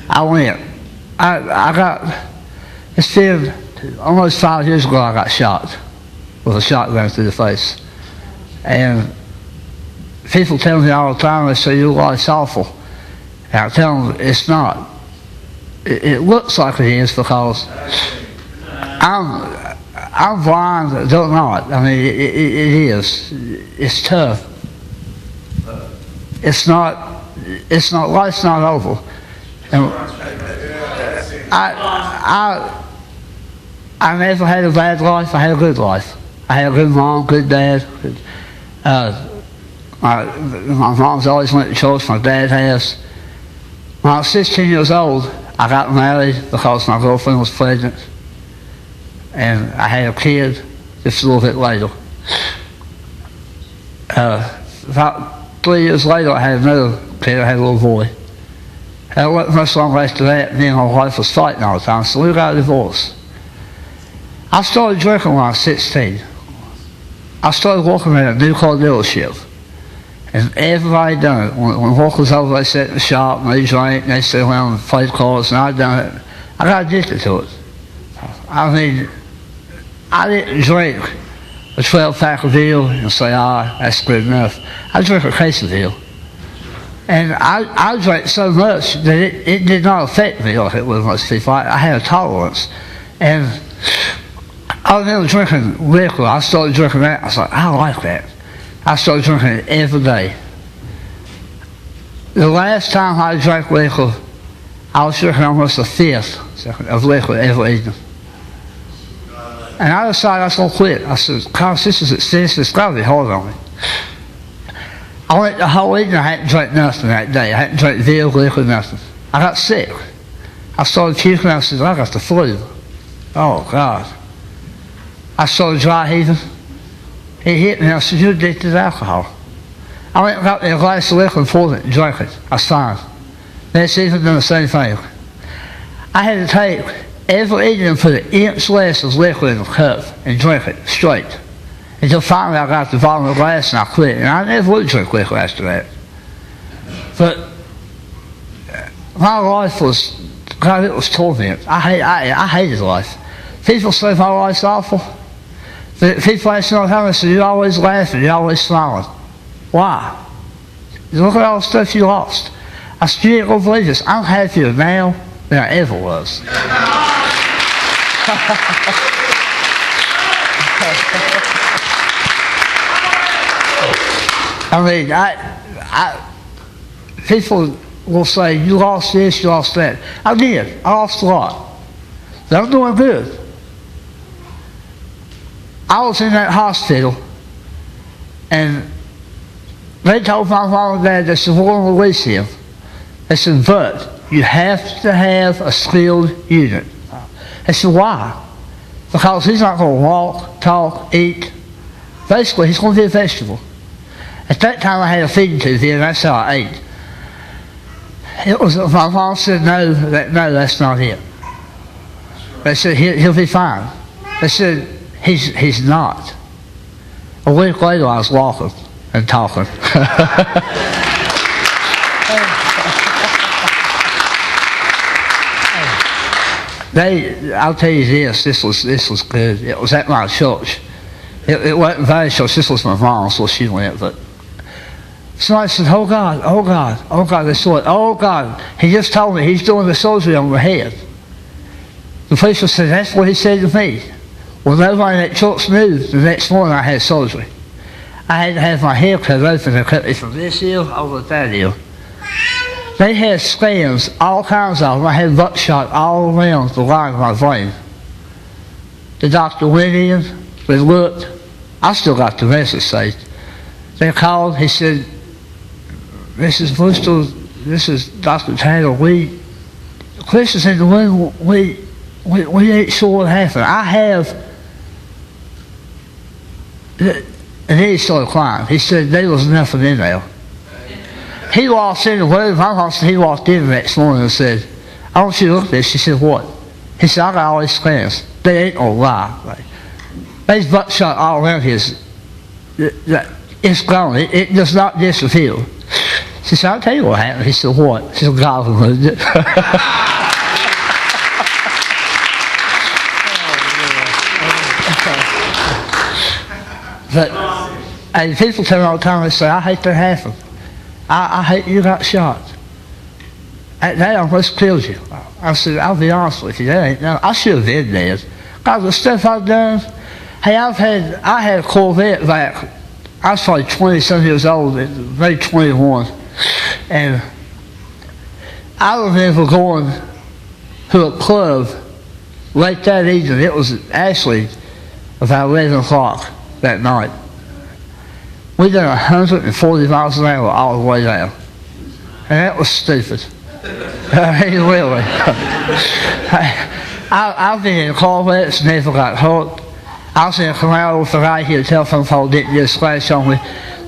I went. I got, it's been almost 5 years ago I got shot with a shotgun through the face. And people tell me all the time, they say, your life's awful. And I tell them, it's not. It looks like it is because I'm blind, don't know it. I mean, it is. It's tough. It's not, life's not over. And I never had a bad life. I had a good life. I had a good mom, good dad. My mom's always went to church. My dad has. When I was 16 years old, I got married because my girlfriend was pregnant. And I had a kid just a little bit later. About 3 years later, I had another kid. I had a little boy. And it wasn't much longer after that, me and my wife was fighting all the time, so we got a divorce. I started drinking when I was 16. I started working at a new car dealership. And everybody done it. When work was over, they sat in the shop and they drank and they sat around and played cards, and I done it. I got addicted to it. I mean, I didn't drink a 12-pack of beer and say, that's good enough. I drank a case of beer. And I drank so much that it did not affect me like it would most people. I had a tolerance. And I was never drinking liquor. I started drinking that. I was like, I like that. I started drinking it every day. The last time I drank liquor, I was drinking almost a fifth of liquor every evening. And I decided I was going to quit. I said, gosh, this is got to be hard on me. I went the whole evening, I hadn't drank nothing that day. I hadn't drank beer, liquor, nothing. I got sick. I started puking, I said, I got the flu. Oh, God. I started dry heaving. It hit me, I said, you're addicted to alcohol. I went and got me a glass of liquor and poured it and drank it. I was fine. Next evening, done the same thing. I had to take every evening and put an inch less of liquor in a cup and drink it straight. Until finally I got to the bottom of the glass and I quit. And I never would drink liquor after that. But my life was, God, it was torment. I hated life. People say my life's awful. But people ask me all the time, they say, you're always laughing, you're always smiling. Why? Look at all the stuff you lost. I still ain't gonna believe this. I'm happier now than I ever was. I mean, people will say, you lost this, you lost that. I did. I lost a lot. But I'm doing good. I was in that hospital, and they told my mom and dad, they said, we're going to release him. They said, but you have to have a skilled unit. They said, why? Because he's not going to walk, talk, eat. Basically, he's going to be a vegetable. At that time, I had a feeding tube here, and that's how I ate. It was, my mom said, no, that's not it. They said, he'll be fine. They said, he's not. A week later, I was walking and talking. I'll tell you this was good. It was at my church. It wasn't very church. This was my mom, so she went, but somebody said, oh God, they saw it. Oh God, he just told me he's doing the surgery on my head. The preacher said, that's what he said to me. Well, nobody at church knew the next morning I had surgery. I had to have my hair cut open and cut me from this ear over to that ear. They had scans, all kinds of them. I had buckshot all around the line of my brain. The doctor went in, they looked. I still got the message saved. They called, he said, Mrs. Bristol, this is Dr. Taylor. Chris is in the room, we ain't sure what happened. I have, and then he started crying. He said, there was nothing in there. He walked in the room, my mom said he walked in the next morning and said, I want you to look at this. She said, what? He said, I got all these scans. They ain't no lie. There's buckshot all around his, it's gone. It does not disappear. She said, I'll tell you what happened. He said, what? She said, God moved it. But and people tell me all the time, they say, I hate that happened. I hate you got shot. That almost kills you. I said, I'll be honest with you, that ain't no, I should have been dead. Because the stuff I've done, hey, I had a Corvette back, I was probably 20-some years old, maybe 21. And I remember going to a club late that evening. It was actually about 11 o'clock that night. We did 140 miles an hour all the way down. And that was stupid. I mean, really. I've been in Corvettes, never got hurt. I was in a Camaro with a guy here, the telephone pole didn't get a splash on me.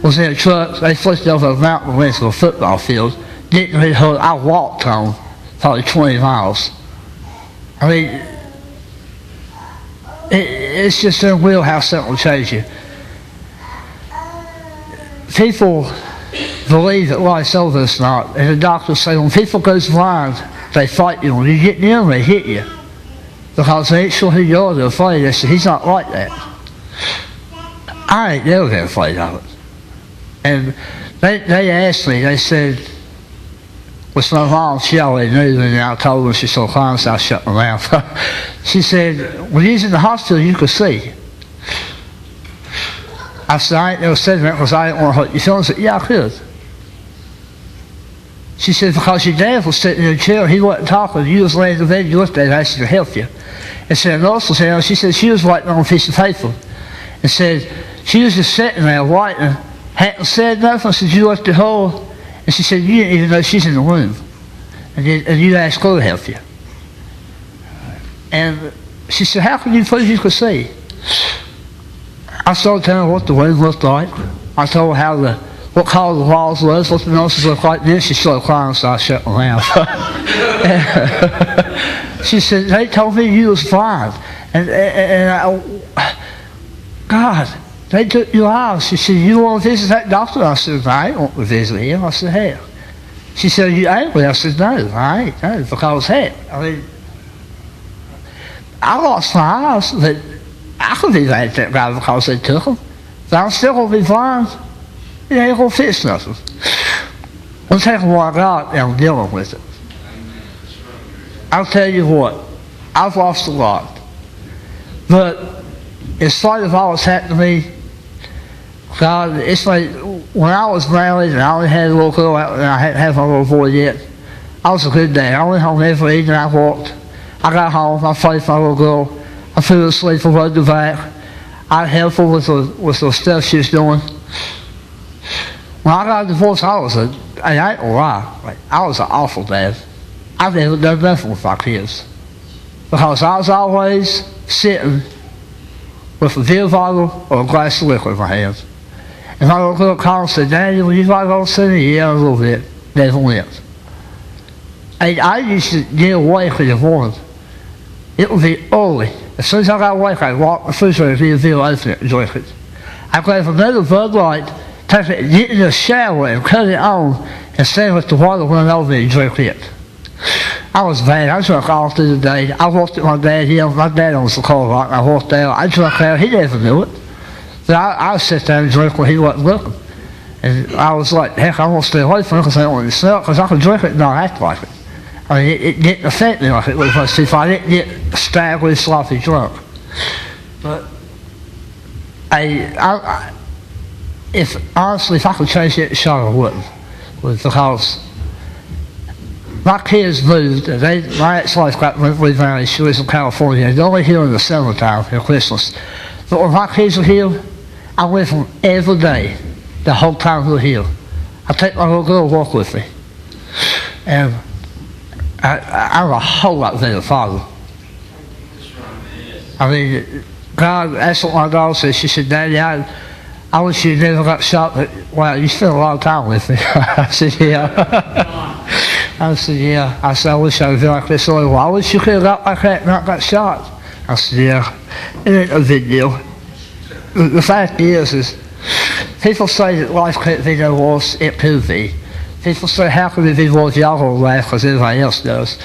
Was in a truck, they flipped over a mountain and went to a football field. Didn't really hurt. I walked home probably 20 miles. I mean, it's just unreal how something will change you. People believe that life's over, it's not. And the doctors say when people go blind, they fight you. When you get near them, they hit you. Because they ain't sure who you are, they're afraid. They say, he's not like that. I ain't never been afraid of it. And they asked me, they said, with my mom, she already knew, and I told her, she saw clowns, so I shut my mouth. She said, when you was in the hospital, you could see. I said, I ain't never said that because I didn't want to hurt your feelings. She said, yeah, I could. She said, because your dad was sitting in a chair, he wasn't talking, you was laying in the bed, you looked at it, asked you to help you. And said, also said, she said she was writing on a piece of paper. And said, she was just sitting there writing, hadn't said nothing. I said, you looked at her. And she said, you didn't even know she's in the room. And you asked her to help you. And she said, how can you prove you could see? I started telling her what the room looked like. I told her what color the walls was, what the nurses looked like. Then she started crying, so I shut my mouth. She said, they told me you was blind. God, they took you out. She said, you want to visit that doctor? I said, I ain't want to visit him. I said, hell. She said, you angry? I said, no, I ain't. No, because, hey, I mean, I lost my eyes, but I could be mad at that guy because they took them. But I'm still going to be blind. It ain't going to fix nothing. I'm taking what I got and I'm dealing with it. I'll tell you what, I've lost a lot. But in spite of all that's happened to me, God, it's like when I was married and I only had a little girl out and I hadn't had my little boy yet, I was a good dad. I went home every evening, I walked. I got home, I played with my little girl. I put her to sleep, I rode the back. I'd help her with the stuff she was doing. When I got a divorce, I ain't gonna lie, I was an awful dad. I've never done nothing with my kids. Because I was always sitting with a beer bottle or a glass of liquor in my hands. And my little girl called and said, Daddy, will you like to see me? Yeah, a little bit. Never went. And I used to get awake in the morning. It would be early. As soon as I got awake, I'd walk the refrigerator, be a beer, open it, and drink it. I'd grab another Bud Light, take it, get in the shower and cut it on, and stand with the water running over me and drink it. I was bad. I drank all through the day. I walked at my dad. My dad owns the car lot, and I walked out. I drank out. He never knew it. But I would sit there and drink when he wasn't looking. And I was like, heck, I want to stay away from it because I don't want to smell it, because I could drink it and not act like it. I mean, it didn't affect me like it was supposed to if I didn't get staggered, sloppy drunk. But honestly, if I could change it, sure I wouldn't. Because my kids moved, and my ex-wife got remarried. She was in California. They're only here in the summertime for Christmas. But when my kids were here, I went from every day, the whole time we were here. I take my little girl to walk with me. And I'm a whole lot better father. I mean, God, that's what my daughter said. She said, Daddy, I wish you never got shot, but wow, you spent a lot of time with me. I said, yeah. I said, yeah. I said, I wish I would be like this. Well, I wish you could have got like that and not got shot. I said, yeah. It ain't a big deal. The fact is people say that life can't be no worse. It could be. People say, how can we live all your whole life because everybody else does?